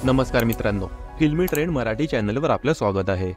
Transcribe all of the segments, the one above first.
नमस्कार मित्रांनो, फिल्मी ट्रेंड मराठी चॅनलवर आपलं स्वागत आहे।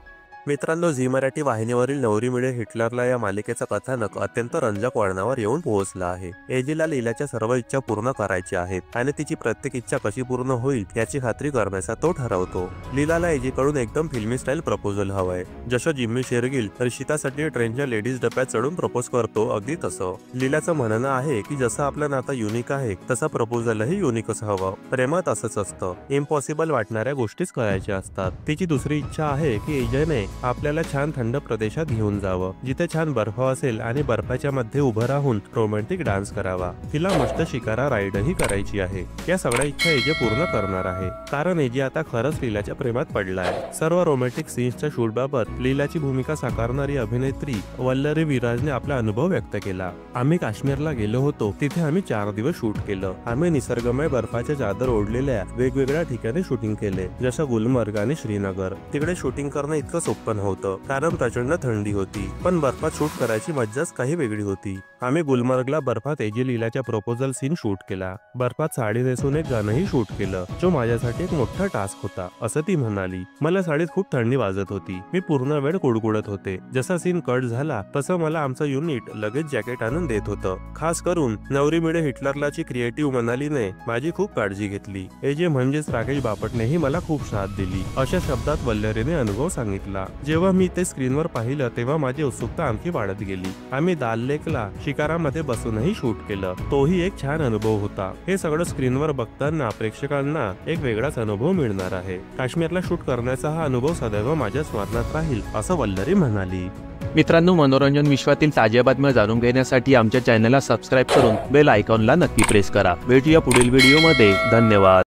मित्रांनो, झी मराठी वाहिनीवरील नवरी मिळे हिटलरला या मालिकेचा कथानक अत्यंत रंजक वळणावर येऊन पोहोचला आहे। एजीला लीलाच्या सर्व इच्छा पूर्ण करायच्या आहेत आणि तिची प्रत्येक इच्छा कशी पूर्ण होईल याची खात्री करण्याचा तो ठरवतो। लीलाला एजीकडून एकदम फिल्मी स्टाईल प्रपोजल हवंय, जसं जिम्मी शेरगिल रिशितासाठी ट्रेनच्या लेडीज डब्यात चढून प्रपोज करतो अगदी तसं। लीलाचं म्हणणं आहे की जसं आपलं नातं युनिक आहे तसं प्रपोजलही युनिकच हवं। प्रेमात असंच असतं, इम्पॉसिबल वाटणाऱ्या गोष्टीच करायच्या असतात। तिची दुसरी इच्छा आहे की एजने आपल्याला छान थंड प्रदेशात घेऊन जावं, जिथे छान बर्फ असेल आणि बर्फाच्या मध्ये उभं राहून रोमॅन्टिक डान्स करावा। तिला मस्त शिकारा राईडही करायची आहे। या सगळ्या इच्छा एजे पूर्ण करणार आहे, कारण एजे आता खरंच लीलाच्या प्रेमात पडलाय। सर्व रोमॅन्टिक सीन्सच्या शूट बाबत लीलाची भूमिका साकारणारी अभिनेत्री वल्लरी विराजने आपला अनुभव व्यक्त केला। आम्ही काश्मीरला गेलो होतो, तिथे आम्ही 4 दिवस शूट केलं। आम्ही निसर्गमय बर्फाच्या चादर ओढलेल्या वेगवेगळ्या ठिकाणी शूटिंग केले, जसं गुलमर्ग आणि श्रीनगर। तिकडे शूटिंग करणं इतकं सोपं होतं कारण प्रचंड थंडी होती, पण बर्फात शूट करायची मज्जाच काही वेगळी होती। आम्ही गुलमर्गला बर्फात एजे लीलाच्या प्रपोजल सीन शूट केला। बर्फात साडी नेसून एक गाणंही शूट केलं, जो माझ्यासाठी एक मोठा टास्क होता, असं ती म्हणाली। मला साडीत खूप थंडी वाजत होती, मी पूर्ण वेळ कुडकुडत होते। जसा सीन कट झाला तसं मला आमचं युनिट लगेच जॅकेट आणून देत होतं। खास करून नवरी मिळे हिटलरलाची क्रिएटिव्ह मनालीने माझी खूप काळजी घेतली। एजे म्हणजेच राकेश बापटनेही मला खूप साथ दिली, अशा शब्दात वल्लरीने अनुभव सांगितला। जेव्हा मी ते स्क्रीनवर पाहिलं तेव्हा माझी उत्सुकता आणखी वाढत गेली। आम्ही दाल लेकला शिकारामध्ये बसूनही शूट केलं, तोही एक छान अनुभव होता। हे सगळं स्क्रीनवर बघताना प्रेक्षकांना एक वेगळाच अनुभव मिळणार आहे। काश्मीरला शूट करण्याचा हा अनुभव सदैव माझ्या स्मरणात राहील, असं वल्लरी म्हणाली। मित्रांनो, मनोरंजन विश्वातील ताज्या बातम्या जाणून घेण्यासाठी आमच्या चॅनलला सबस्क्राईब करून बेल आयकॉनला नक्की प्रेस करा। भेटूया पुढील व्हिडिओमध्ये। धन्यवाद।